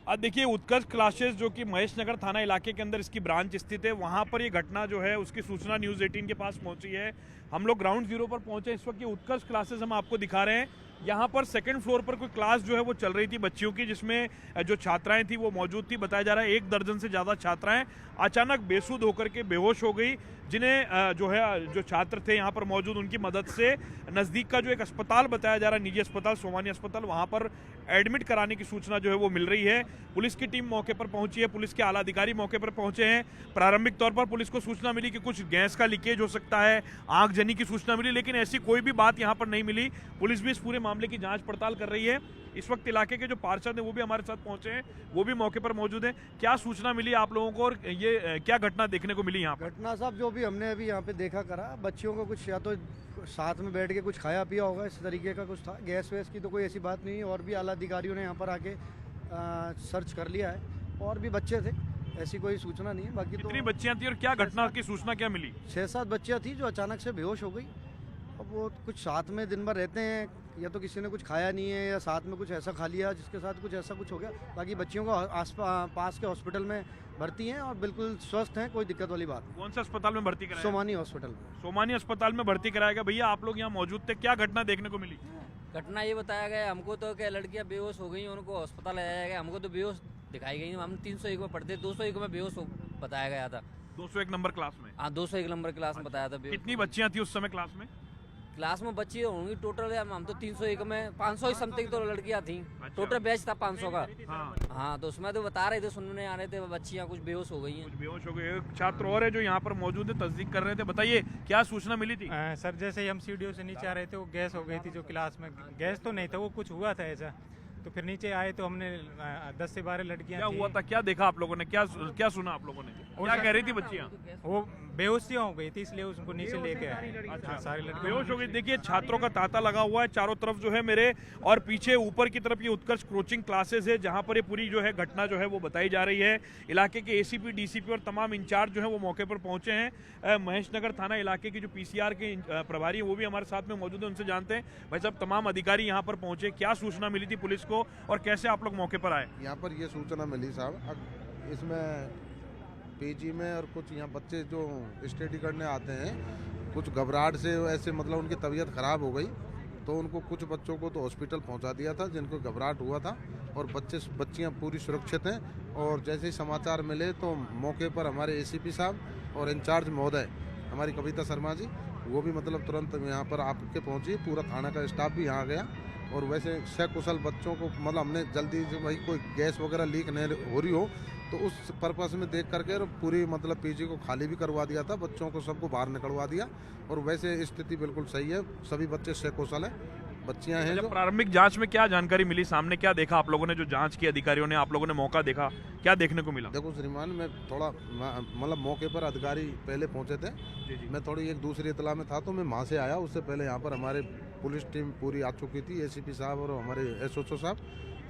देखिए उत्कर्ष क्लासेस जो कि महेश नगर थाना इलाके के अंदर इसकी ब्रांच स्थित है, वहाँ पर ये घटना जो है उसकी सूचना न्यूज़ 18 के पास पहुँची है। हम लोग ग्राउंड जीरो पर पहुँचे इस वक्त। ये उत्कर्ष क्लासेस हम आपको दिखा रहे हैं। यहाँ पर सेकंड फ्लोर पर कोई क्लास जो है वो चल रही थी बच्चियों की, जिसमें जो छात्राएं थी वो मौजूद थी। बताया जा रहा है 1 दर्जन से ज़्यादा छात्राएं अचानक बेसुध होकर के बेहोश हो गई, जिन्हें जो है जो छात्र थे यहाँ पर मौजूद उनकी मदद से नज़दीक का जो एक अस्पताल बताया जा रहा है, निजी अस्पताल सोमानी अस्पताल, वहाँ पर एडमिट कराने की सूचना जो है वो मिल रही है। पुलिस की टीम मौके पर पहुंची है, पुलिस के आला अधिकारी मौके पर पहुंचे हैं। प्रारंभिक तौर पर पुलिस को सूचना मिली कि कुछ गैस का लीकेज हो सकता है, आगजनी की सूचना मिली, लेकिन ऐसी कोई भी बात यहाँ पर नहीं मिली। पुलिस भी इस पूरे मामले की जांच पड़ताल कर रही है। इस वक्त इलाके के जो पार्षद हैं वो भी हमारे साथ पहुंचे हैं, वो भी मौके पर मौजूद हैं। क्या सूचना मिली आप लोगों को और ये क्या घटना देखने को मिली यहाँ पर? घटना साहब जो भी हमने अभी यहाँ पे देखा करा, बच्चियों को कुछ या तो साथ में बैठ के कुछ खाया पिया होगा, इस तरीके का कुछ था। गैस वैस की तो कोई ऐसी बात नहीं है, और भी आला अधिकारियों ने यहाँ पर आके सर्च कर लिया है, और भी बच्चे थे, ऐसी कोई सूचना नहीं है। बाकी कितनी तो बच्चियाँ थी और क्या घटना की सूचना क्या मिली? 6-7 बच्चियाँ थी जो अचानक से बेहोश हो गई। अब वो कुछ साथ में दिन भर रहते हैं, या तो किसी ने कुछ खाया नहीं है या साथ में कुछ ऐसा खा लिया जिसके साथ कुछ ऐसा कुछ हो गया। बाकी बच्चियों को पास के हॉस्पिटल में भर्ती हैं और बिल्कुल स्वस्थ हैं, कोई दिक्कत वाली बात नहीं। कौन सा अस्पताल में भर्ती कराया? सोमानी हॉस्पिटल में। सोमानी अस्पताल में भर्ती कराया गया। भैया आप लोग यहाँ मौजूद थे, क्या घटना देखने को मिली? घटना ये बताया गया हमको तो कि लड़कियां बेहोश हो गई, उनको अस्पताल ले जाया गया। हमको तो बेहोश दिखाई गई, हम 301 में पढ़ते, 201 में बेहोश बताया गया था। 201 नंबर क्लास में? हाँ, 201 नंबर क्लास में बताया था। कितनी बच्चियां थी उस समय क्लास में? क्लास में बच्ची होंगी टोटल, हम तो 301 में 500 समथिंग तो लड़कियां थी। अच्छा। टोटल बैच था 500 का। हाँ तो उसमें तो बता रहे थे, सुनने आ रहे थे बच्चियां कुछ बेहोश हो गई हैं। कुछ बेहोश हो गए। एक छात्र और है जो यहाँ पर मौजूद है, तस्दीक कर रहे थे। बताइए क्या सूचना मिली थी? सर जैसे ही हम सीढ़ियों से नीचे आ रहे थे, वो गैस हो गई थी जो क्लास में। गैस तो नहीं था, वो कुछ हुआ था ऐसा। तो फिर नीचे आए तो हमने 10 से 12 लड़कियां क्या थी। हुआ था, क्या देखा आप लोगों ने, क्या सुना आप लोगों ने, क्या कह रही थी बच्चियां? वो बेहोशियां हो गई थी, इसलिए उसको नीचे लेके आए। अच्छा, सारी लड़कियां बेहोश हो गई। देखिए छात्रों का तांता लगा हुआ है चारों तरफ जो है मेरे, और पीछे ऊपर की तरफ ये उत्कर्ष कोचिंग क्लासेस है जहां पर ये पूरी जो है घटना जो है वो बताई जा रही है। इलाके के एसीपी, डीसीपी और तमाम इंचार्ज जो है वो मौके पर पहुंचे हैं। महेश नगर थाना इलाके की जो पीसीआर के प्रभारी है वो भी हमारे साथ में मौजूद है, उनसे जानते हैं। भाई साहब तमाम अधिकारी यहाँ पर पहुंचे, क्या सूचना मिली थी पुलिस को और कैसे आप लोग मौके पर आए? यहाँ पर ये सूचना मिली साहब, इसमें पीजी में और कुछ यहाँ बच्चे जो स्टडी करने आते हैं, कुछ घबराहट से ऐसे मतलब उनकी तबीयत खराब हो गई, तो उनको कुछ बच्चों को तो हॉस्पिटल पहुँचा दिया था जिनको घबराहट हुआ था, और बच्चियाँ पूरी सुरक्षित हैं। और जैसे ही समाचार मिले तो मौके पर हमारे एसीपी साहब और इंचार्ज महोदय हमारी कविता शर्मा जी, वो भी मतलब तुरंत यहाँ पर आके पहुँची। पूरा थाना का स्टाफ भी यहाँ गया, और वैसे सकुशल बच्चों को मतलब हमने जल्दी से भाई कोई गैस वगैरह लीक नहीं हो रही हो तो उस पर्पस में देख करके पूरी मतलब पीजी को खाली भी करवा दिया था, बच्चों को सबको बाहर निकलवा दिया। और वैसे स्थिति बिल्कुल सही है, सभी बच्चे सकुशल हैं, बच्चियां हैं। जो प्रारंभिक जांच में क्या जानकारी मिली सामने, क्या देखा आप लोगों ने, जो जांच की अधिकारियों ने, आप लोगों ने मौका देखा, क्या देखने को मिला? देखो श्रीमान, मैं थोड़ा मतलब मौके पर अधिकारी पहले पहुंचे थे, मैं थोड़ी एक दूसरी इतला में था तो मैं वहाँ से आया। उससे पहले यहाँ पर हमारे पुलिस टीम पूरी आ चुकी थी, एसीपी साहब और हमारे एसओचओ साहब,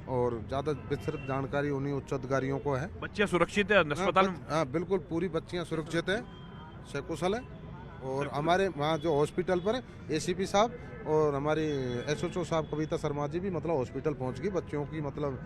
और ज़्यादा विस्तृत जानकारी उन्हीं उच्च अधिकारियों को है। बच्चियां सुरक्षित है अस्पताल में? हाँ बिल्कुल, पूरी बच्चियां सुरक्षित हैं, सकुशल हैं। और हमारे वहाँ जो हॉस्पिटल पर एसीपी साहब और हमारी एसओचओ साहब कविता शर्मा जी भी मतलब हॉस्पिटल पहुँच गई बच्चियों की मतलब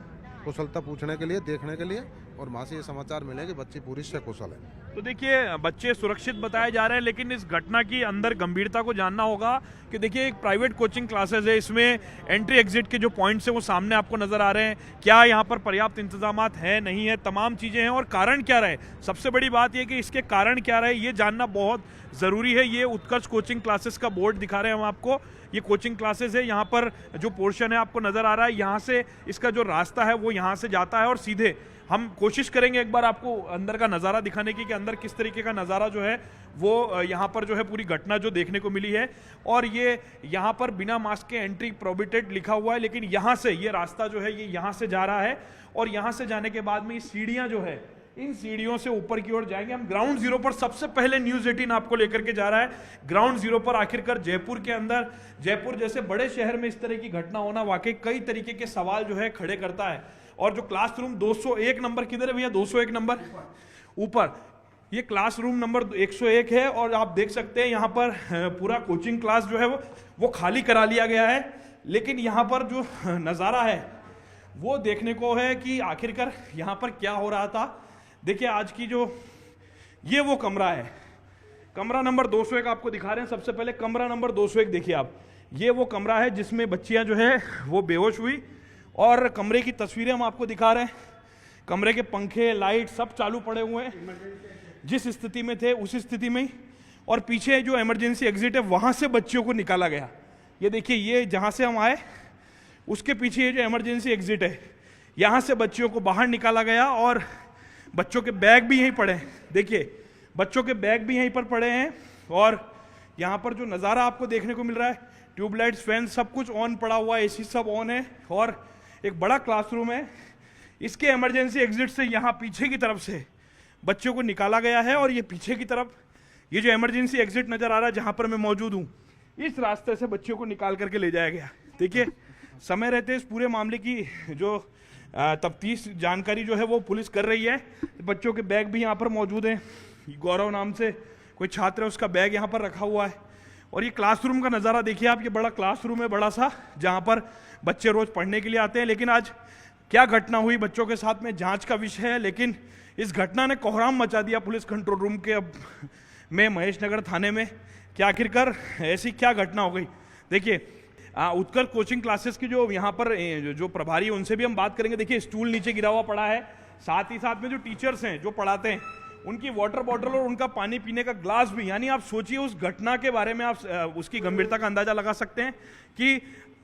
कुशलता पूछने के लिए, देखने के लिए, और वहाँ से ये समाचार मिले कि बच्ची पूरी सकुशल है। तो देखिए बच्चे सुरक्षित बताए जा रहे हैं, लेकिन इस घटना की अंदर गंभीरता को जानना होगा कि देखिए एक प्राइवेट कोचिंग क्लासेस है, इसमें एंट्री एग्जिट के जो पॉइंट्स हैं वो सामने आपको नजर आ रहे हैं। क्या यहाँ पर पर्याप्त इंतजामात है, नहीं है, तमाम चीज़ें हैं, और कारण क्या रहे, सबसे बड़ी बात यह कि इसके कारण क्या रहे ये जानना बहुत ज़रूरी है। ये उत्कर्ष कोचिंग क्लासेस का बोर्ड दिखा रहे हैं हम आपको, ये कोचिंग क्लासेस है। यहाँ पर जो पोर्शन है आपको नज़र आ रहा है, यहाँ से इसका जो रास्ता है वो यहाँ से जाता है, और सीधे हम कोशिश करेंगे एक बार आपको अंदर का नज़ारा दिखाने की कि अंदर किस तरीके का नज़ारा जो है वो यहाँ पर जो है पूरी घटना जो देखने को मिली है। और ये यहाँ पर बिना मास्क के एंट्री प्रोहिबिटेड लिखा हुआ है, लेकिन यहाँ से ये रास्ता जो है ये यहाँ से जा रहा है, और यहाँ से जाने के बाद में ये सीढ़ियाँ जो है, इन सीढ़ियों से ऊपर की ओर जाएंगे। हम ग्राउंड जीरो पर सबसे पहले न्यूज़ 18 आपको लेकर के जा रहा है। ग्राउंड जीरो पर आखिरकार जयपुर के अंदर, जयपुर जैसे बड़े शहर में इस तरह की घटना होना वाकई कई तरीके के सवाल जो है खड़े करता है। और जो क्लासरूम 201 नंबर, किधर है भैया 201 नंबर? ऊपर, ये क्लासरूम नंबर 101 है, और आप देख सकते हैं यहाँ पर पूरा कोचिंग क्लास जो है वो खाली करा लिया गया है। लेकिन यहाँ पर जो नज़ारा है वो देखने को है कि आखिरकार यहाँ पर क्या हो रहा था। देखिए आज की जो ये वो कमरा है, कमरा नंबर 201 आपको दिखा रहे हैं। सबसे पहले कमरा नंबर 201 देखिए आप, ये वो कमरा है जिसमें बच्चियां जो है वो बेहोश हुई, और कमरे की तस्वीरें हम आपको दिखा रहे हैं। कमरे के पंखे लाइट सब चालू पड़े हुए हैं, जिस स्थिति में थे उस स्थिति में ही। और पीछे जो इमरजेंसी एग्जिट है वहां से बच्चियों को निकाला गया। ये देखिए, ये जहां से हम आए उसके पीछे ये जो इमरजेंसी एग्जिट है, यहां से बच्चियों को बाहर निकाला गया, और बच्चों के बैग भी यहीं पड़े हैं। देखिए बच्चों के बैग भी यहीं पर पड़े हैं, और यहाँ पर जो नज़ारा आपको देखने को मिल रहा है, ट्यूबलाइट्स फैन सब कुछ ऑन पड़ा हुआ है, एसी सब ऑन है, और एक बड़ा क्लासरूम है। इसके इमरजेंसी एग्जिट से यहाँ पीछे की तरफ से बच्चों को निकाला गया है, और ये पीछे की तरफ ये जो इमरजेंसी एग्जिट नजर आ रहा है जहाँ पर मैं मौजूद हूँ, इस रास्ते से बच्चों को निकाल करके ले जाया गया। देखिए समय रहते इस पूरे मामले की जो तफ्तीश जानकारी जो है वो पुलिस कर रही है। बच्चों के बैग भी यहाँ पर मौजूद हैं। गौरव नाम से कोई छात्र है, उसका बैग यहाँ पर रखा हुआ है। और ये क्लासरूम का नज़ारा देखिए आप, ये बड़ा क्लासरूम है बड़ा सा, जहाँ पर बच्चे रोज पढ़ने के लिए आते हैं। लेकिन आज क्या घटना हुई बच्चों के साथ में जांच का विषय है, लेकिन इस घटना ने कोहराम मचा दिया पुलिस कंट्रोल रूम के में महेश नगर थाने में कि आखिरकार ऐसी क्या घटना हो गई। देखिए उत्कर्ष कोचिंग क्लासेस की जो यहाँ पर जो प्रभारी है उनसे भी हम बात करेंगे। देखिए स्टूल नीचे गिरा हुआ पड़ा है, साथ ही साथ में जो टीचर्स हैं जो पढ़ाते हैं उनकी वाटर बॉटल और उनका पानी पीने का ग्लास भी, यानी आप सोचिए उस घटना के बारे में आप उसकी गंभीरता का अंदाजा लगा सकते हैं कि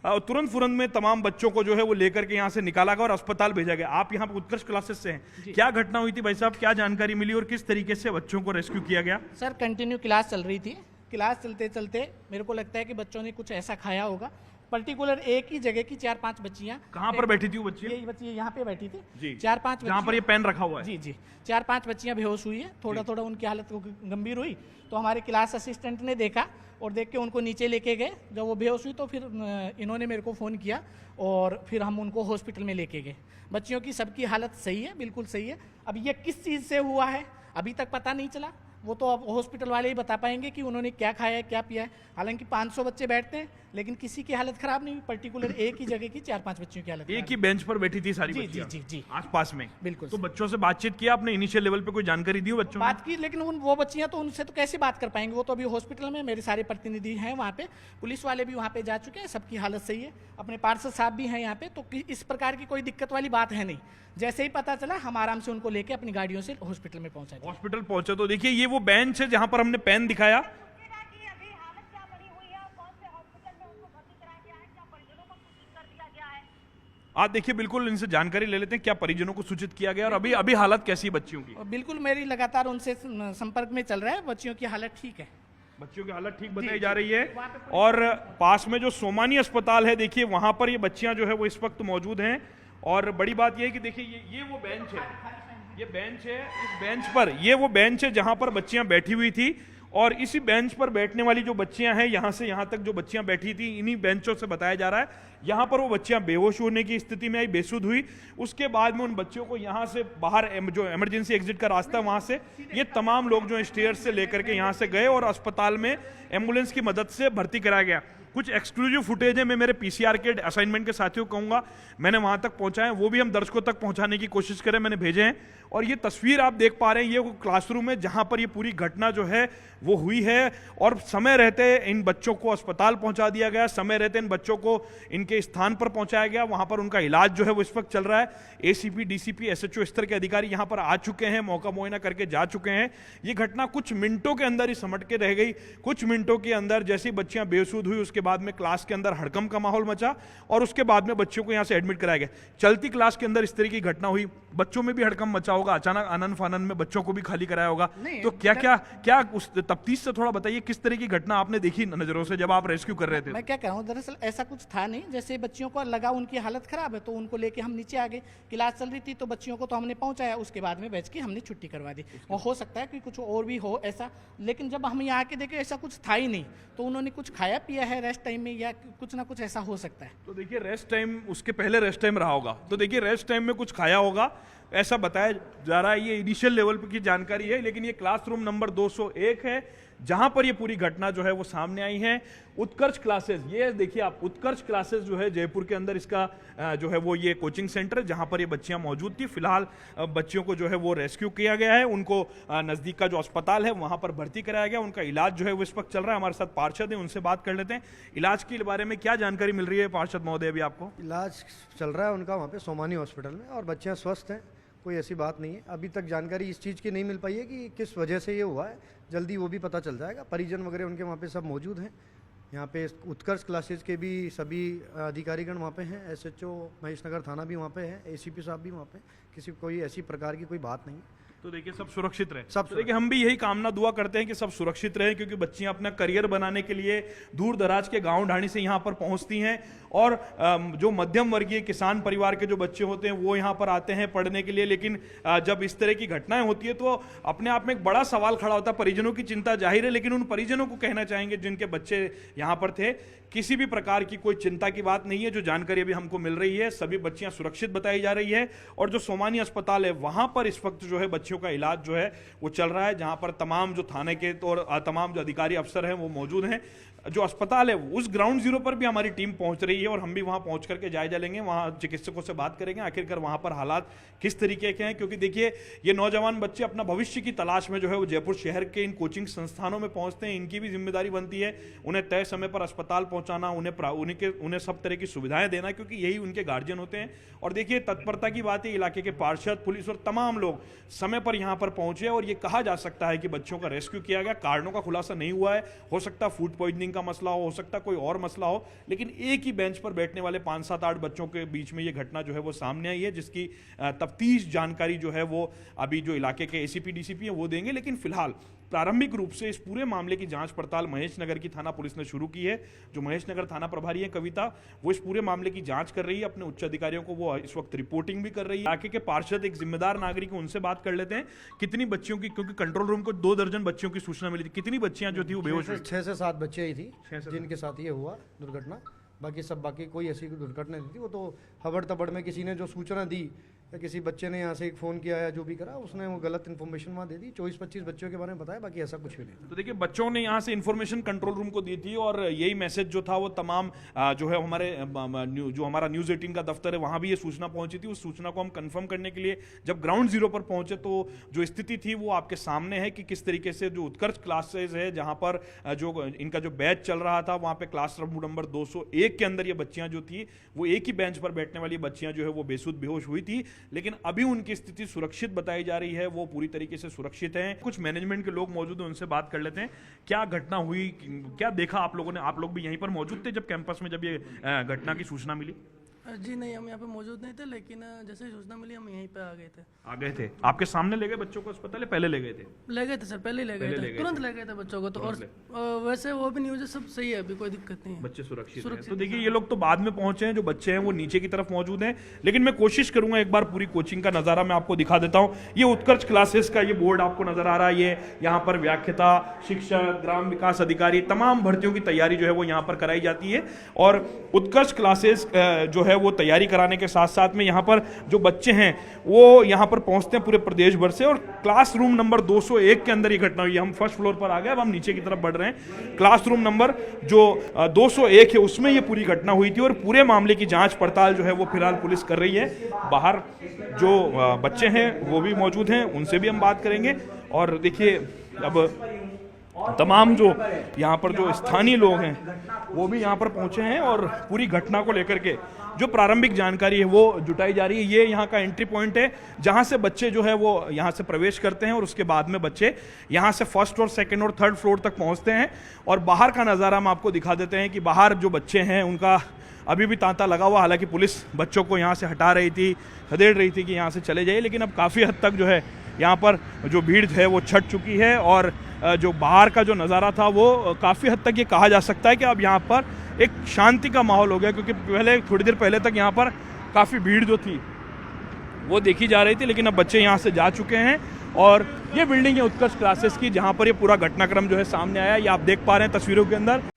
तुरंत फुरंत में तमाम बच्चों को जो है वो लेकर के यहाँ से निकाला गया और अस्पताल भेजा गया। आप यहाँ पर उत्कर्ष क्लासेस से हैं, क्या घटना हुई थी भाई साहब, क्या जानकारी मिली और किस तरीके से बच्चों को रेस्क्यू किया गया? सर कंटिन्यू क्लास चल रही थी, क्लास चलते चलते मेरे को लगता है कि बच्चों ने कुछ ऐसा खाया होगा। पर्टिकुलर एक ही जगह की 4-5 बच्चियां, कहाँ पर बैठी थी वो बच्ची? ये बच्ची यहाँ पे बैठी थी जी, 4-5 जहाँ पर ये पेन रखा हुआ है। जी जी 4-5 बच्चियां बेहोश हुई है, थोड़ा थोड़ा उनकी हालत गंभीर हुई। तो हमारे क्लास असिस्टेंट ने देखा और देख के उनको नीचे लेके गए। जब वो बेहोश हुई तो फिर इन्होंने मेरे को फ़ोन किया और फिर हम उनको हॉस्पिटल में लेके गए। बच्चियों की सबकी हालत सही है, बिल्कुल सही है। अब ये किस चीज़ से हुआ है अभी तक पता नहीं चला, वो तो अब हॉस्पिटल वाले ही बता पाएंगे कि उन्होंने क्या खाया है क्या पिया है। हालांकि 500 बच्चे बैठते हैं लेकिन किसी की हालत खराब नहीं हुई। पर्टिकुलर एक ही जगह की 4-5 बच्चियों की हालत एक ही बेंच पर बैठी थी सारी जी, बच्चियां जी, जी, जी। आसपास में। बिल्कुल तो बच्चों से बातचीत किया आपने, इनिशियल लेवल पे कोई जानकारी दी हो बच्चों बात की, लेकिन वो बच्चियां तो उनसे तो कैसे बात कर पाएंगे, वो तो अभी हॉस्पिटल में, मेरे सारे प्रतिनिधि हैं वहाँ पे, पुलिस वाले भी वहाँ पे जा चुके हैं, सबकी हालत सही है। अपने पार्षद साहब भी हैं यहाँ पे, तो इस प्रकार की कोई दिक्कत वाली बात है नहीं। जैसे ही पता चला हम आराम से उनको लेके अपनी गाड़ियों से हॉस्पिटल में पहुंचा। हॉस्पिटल पहुंचे तो देखिए ये वो बेंच है जहां पर हमने पेन दिखाया। आप देखिए बिल्कुल इनसे जानकारी ले लेते हैं, क्या परिजनों को सूचित किया गया और अभी अभी हालत कैसी है बच्चियों की? बिल्कुल मेरी लगातार उनसे संपर्क में चल रहा है, बच्चियों की हालत ठीक है। बच्चियों की हालत ठीक बताई जा रही है। और पास में जो सोमानी अस्पताल है देखिए वहां पर ये बच्चियां जो है वो इस वक्त मौजूद हैं। और बड़ी बात यह है कि देखिए ये वो बेंच है, ये बेंच है, इस बेंच पर ये वो बेंच है जहां पर बच्चियां बैठी हुई थी। और इसी बेंच पर बैठने वाली जो बच्चियां हैं यहाँ से यहाँ तक जो बच्चियां बैठी थी, इन्हीं बेंचों से बताया जा रहा है यहाँ पर वो बच्चियां बेहोश होने की स्थिति में आई, बेसुध हुई। उसके बाद में उन बच्चियों को यहाँ से बाहर जो इमरजेंसी एग्जिट का रास्ता है वहां से ये तमाम लोग जो स्टेयर्स से लेकर के यहाँ से गए और अस्पताल में एम्बुलेंस की मदद से भर्ती कराया गया। कुछ एक्सक्लूसिव फुटेज है, मैं मेरे पीसीआर के असाइनमेंट के साथियों को कहूंगा मैंने वहां तक पहुंचाए, वो भी हम दर्शकों तक पहुंचाने की कोशिश करें, मैंने भेजे हैं। और ये तस्वीर आप देख पा रहे हैं, ये वो क्लासरूम है जहां पर ये पूरी घटना जो है वो हुई है। और समय रहते इन बच्चों को अस्पताल पहुंचा दिया गया, समय रहते इन बच्चों को इनके स्थान पर पहुंचाया गया, वहां पर उनका इलाज जो है वो इस वक्त चल रहा है। एसीपी, डीसीपी, एसएचओ स्तर के अधिकारी यहाँ पर आ चुके हैं, मौका मुआयना करके जा चुके हैं। ये घटना कुछ मिनटों के अंदर ही समट के रह गई। कुछ मिनटों के अंदर जैसी बच्चियां बेसुध हुई उसके बाद में क्लास के अंदर हड़कंप का माहौल मचा और उसके बाद में बच्चों को यहाँ से एडमिट कराया गया। चलती क्लास के अंदर इस तरह की घटना हुई, बच्चों में भी हड़कंप मचा होगा, अचानक आनंद फानंद में बच्चों को भी खाली कराया होगा। तो क्या उस तफ्तीश से थोड़ा बताइए किस तरह की घटना आपने देखी नजरों से जब आप रेस्क्यू कर रहे थे? मैं क्या कह रहा हूँ, दरअसल ऐसा कुछ था नहीं। जैसे बच्चियों को लगा उनकी हालत खराब है तो उनको लेके हम नीचे आ गए। क्लास चल रही थी तो बच्चियों को तो हमने पहुंचाया, उसके बाद में बैच की हमने छुट्टी करवा दी। और हो सकता है कि कुछ और भी हो ऐसा, लेकिन जब हम यहाँ आके देखे ऐसा कुछ था ही नहीं। तो उन्होंने कुछ खाया पिया है रेस्ट टाइम में या कुछ ना कुछ ऐसा हो सकता है। तो देखिए रेस्ट टाइम, उसके पहले रेस्ट टाइम रहा होगा, तो देखिए रेस्ट टाइम में कुछ खाया होगा ऐसा बताया जा रहा है। ये इनिशियल लेवल की जानकारी है, लेकिन ये क्लासरूम नंबर 201 है जहां पर ये पूरी घटना जो है वो सामने आई है। उत्कर्ष क्लासेस, ये देखिए आप, उत्कर्ष क्लासेस जो है जयपुर के अंदर इसका जो है वो ये कोचिंग सेंटर जहां पर ये बच्चियां मौजूद थी। फिलहाल बच्चियों को जो है वो रेस्क्यू किया गया है, उनको नजदीक का जो अस्पताल है वहां पर भर्ती कराया गया, उनका इलाज जो है वो इस वक्त चल रहा है। हमारे साथ पार्षद है, उनसे बात कर लेते हैं। इलाज के बारे में क्या जानकारी मिल रही है पार्षद महोदय अभी आपको? इलाज चल रहा है उनका वहाँ पे सोमानी हॉस्पिटल में, और बच्चियाँ स्वस्थ हैं, कोई ऐसी बात नहीं है। अभी तक जानकारी इस चीज़ की नहीं मिल पाई है कि किस वजह से ये हुआ है, जल्दी वो भी पता चल जाएगा। परिजन वगैरह उनके वहाँ पे सब मौजूद हैं। यहाँ पे उत्कर्ष क्लासेज के भी सभी अधिकारीगण वहाँ पे हैं, SHO महेश नगर थाना भी वहाँ पे है, ACP साहब भी वहाँ पे, किसी कोई ऐसी प्रकार की कोई बात नहीं है। तो देखिए सब सुरक्षित रहे। सब तो देखिए हम भी यही कामना दुआ करते हैं कि सब सुरक्षित रहे, क्योंकि बच्चियां अपना करियर बनाने के लिए दूर दराज के गांव ढाणी से यहां पर पहुंचती हैं, और जो मध्यम वर्गीय किसान परिवार के जो बच्चे होते हैं वो यहां पर आते हैं पढ़ने के लिए। लेकिन जब इस तरह की घटनाएं होती है तो अपने आप में एक बड़ा सवाल खड़ा होता है। परिजनों की चिंता जाहिर है, लेकिन उन परिजनों को कहना चाहेंगे जिनके बच्चे यहाँ पर थे, किसी भी प्रकार की कोई चिंता की बात नहीं है। जो जानकारी अभी हमको मिल रही है, सभी बच्चियां सुरक्षित बताई जा रही है, और जो सोमानी अस्पताल है वहां पर इस वक्त जो है बच्चियों का इलाज जो है वो चल रहा है, जहां पर तमाम जो थाने के और तमाम जो अधिकारी अफसर हैं वो मौजूद हैं। जो अस्पताल है उस ग्राउंड जीरो पर भी हमारी टीम पहुंच रही है, और हम भी वहां पहुंच करके जायजा लेंगे, वहां चिकित्सकों से बात करेंगे आखिरकार वहां पर हालात किस तरीके के हैं। क्योंकि देखिए ये नौजवान बच्चे अपना भविष्य की तलाश में जो है वो जयपुर शहर के इन कोचिंग संस्थानों में पहुंचते हैं। इनकी भी जिम्मेदारी बनती है उन्हें तय समय पर अस्पताल पहुंचाना, उन्हें सब तरह की सुविधाएं देना, क्योंकि यही उनके गार्जियन होते हैं। और देखिए तत्परता की बात है, इलाके के पार्षद, पुलिस और तमाम लोग समय पर यहां पर पहुंचे, और ये कहा जा सकता है कि बच्चों का रेस्क्यू किया गया। कारणों का खुलासा नहीं हुआ है, हो सकता फूड पॉइजनिंग का मसला हो सकता कोई और मसला हो, लेकिन एक ही बेंच पर बैठने वाले 5, 7, 8 बच्चों के बीच में ये घटना जो है वो सामने आई है, जिसकी तफ्तीश जानकारी जो है वो अभी जो इलाके के ACP DCP है वो देंगे। लेकिन फिलहाल प्रारंभिक रूप से इस पूरे मामले की जांच पड़ताल महेश नगर की थाना पुलिस ने शुरू की है। जो महेश नगर थाना प्रभारी है कविता, वो इस पूरे मामले की जांच कर रही है, अपने उच्च अधिकारियों को वो इस वक्त रिपोर्टिंग भी कर रही है। इलाके के पार्षद एक जिम्मेदार नागरिक, उनसे बात कर लेते हैं। कितनी बच्चियों की, क्योंकि कंट्रोल रूम को 2 दर्जन बच्चियों की सूचना मिली थी, कितनी बच्चियां जो थी वो बेहोश हुई? 6 से 7 बच्चे ही थी 6 से जिनके साथ ये हुआ दुर्घटना। बाकी कोई ऐसी दुर्घटना नहीं थी। वो तो हबड़ तबड़ में किसी ने जो सूचना दी, या किसी बच्चे ने यहाँ से एक फ़ोन किया या जो भी करा, उसने वो गलत इन्फॉर्मेशन वहाँ दे दी। 24-25 बच्चों के बारे में बताया, बाकी ऐसा कुछ भी नहीं। तो देखिए बच्चों ने यहाँ से इन्फॉर्मेशन कंट्रोल रूम को दी थी, और यही मैसेज जो था वो तमाम जो है हमारे जो हमारा न्यूज़ 18 का दफ्तर है वहाँ भी ये सूचना पहुंची थी। उस सूचना को हम कंफर्म करने के लिए जब ग्राउंड जीरो पर पहुंचे तो जो स्थिति थी वो आपके सामने है कि किस तरीके से जो उत्कर्ष क्लासेज है जहाँ पर जो इनका जो बैच चल रहा था, वहाँ पे क्लास रूम नंबर 201 के अंदर ये बच्चियाँ जो थी वो एक ही बेंच पर बैठने वाली बच्चियाँ जो है वो बेसुध बेहोश हुई थी। लेकिन अभी उनकी स्थिति सुरक्षित बताई जा रही है, वो पूरी तरीके से सुरक्षित हैं। कुछ मैनेजमेंट के लोग मौजूद हैं, उनसे बात कर लेते हैं। क्या घटना हुई, क्या देखा आप लोगों ने? आप लोग भी यहीं पर मौजूद थे जब कैंपस में जब ये घटना की सूचना मिली? जी नहीं, हम यहाँ पे मौजूद नहीं थे, लेकिन जैसे ही सूचना मिली हम यहीं पे आ गए थे। आपके सामने ले गए बच्चों को अस्पताल, पहले ले गए थे? ले गए थे सर, पहले ले गए थे, तुरंत ले गए थे बच्चों को। तो और वैसे वो भी न्यूज़ सब सही है, अभी कोई दिक्कत नहीं है, बच्चे सुरक्षित हैं। तो देखिए ये लोग तो बाद में पहुंचे हैं, जो बच्चे हैं वो नीचे की तरफ मौजूद हैं। लेकिन मैं कोशिश करूंगा एक बार पूरी कोचिंग का नजारा मैं आपको दिखा देता हूं। ये उत्कर्ष क्लासेस का ये बोर्ड आपको नजर आ रहा है। ये यहाँ पर व्याख्याता, शिक्षक, ग्राम विकास अधिकारी, तमाम भर्तियों की तैयारी जो है वो यहाँ पर कराई जाती है। और उत्कर्ष क्लासेस जो है वो तैयारी कराने के साथ साथ में यहाँ पर जो बच्चे हैं वो यहाँ पर पहुंचते हैं पूरे प्रदेश भर से। और क्लासरूम नंबर 201 के अंदर ये घटना हुई है। हम फर्स्ट फ्लोर पर आ गए, अब हम नीचे की तरफ बढ़ रहे हैं। क्लासरूम नंबर जो 201 है उसमें ये पूरी घटना हुई थी, और पूरे मामले की जांच पड़ताल जो है वो फिलहाल पुलिस कर रही है। बाहर जो बच्चे हैं वो भी मौजूद हैं, उनसे भी हम बात करेंगे। और देखिए अब तमाम जो यहाँ पर जो स्थानीय लोग हैं वो भी यहाँ पर पहुँचे हैं, और पूरी घटना को लेकर के जो प्रारंभिक जानकारी है वो जुटाई जा रही है। ये यहाँ का एंट्री पॉइंट है जहाँ से बच्चे जो है वो यहाँ से प्रवेश करते हैं, और उसके बाद में बच्चे यहाँ से फर्स्ट और सेकंड और थर्ड फ्लोर तक पहुँचते हैं। और बाहर का नज़ारा हम आपको दिखा देते हैं कि बाहर जो बच्चे हैं उनका अभी भी तांता लगा हुआ। हालांकि पुलिस बच्चों को यहाँ से हटा रही थी, खदेड़ रही थी कि यहाँ से चले जाइए, लेकिन अब काफ़ी हद तक जो है यहाँ पर जो भीड़ है वो छट चुकी है। और जो बाहर का जो नज़ारा था वो काफ़ी हद तक ये कहा जा सकता है कि अब यहाँ पर एक शांति का माहौल हो गया, क्योंकि पहले थोड़ी देर पहले तक यहाँ पर काफ़ी भीड़ जो थी वो देखी जा रही थी, लेकिन अब बच्चे यहाँ से जा चुके हैं। और ये बिल्डिंग है उत्कर्ष क्लासेस की, जहाँ पर ये पूरा घटनाक्रम जो है सामने आया। ये आप देख पा रहे हैं तस्वीरों के अंदर।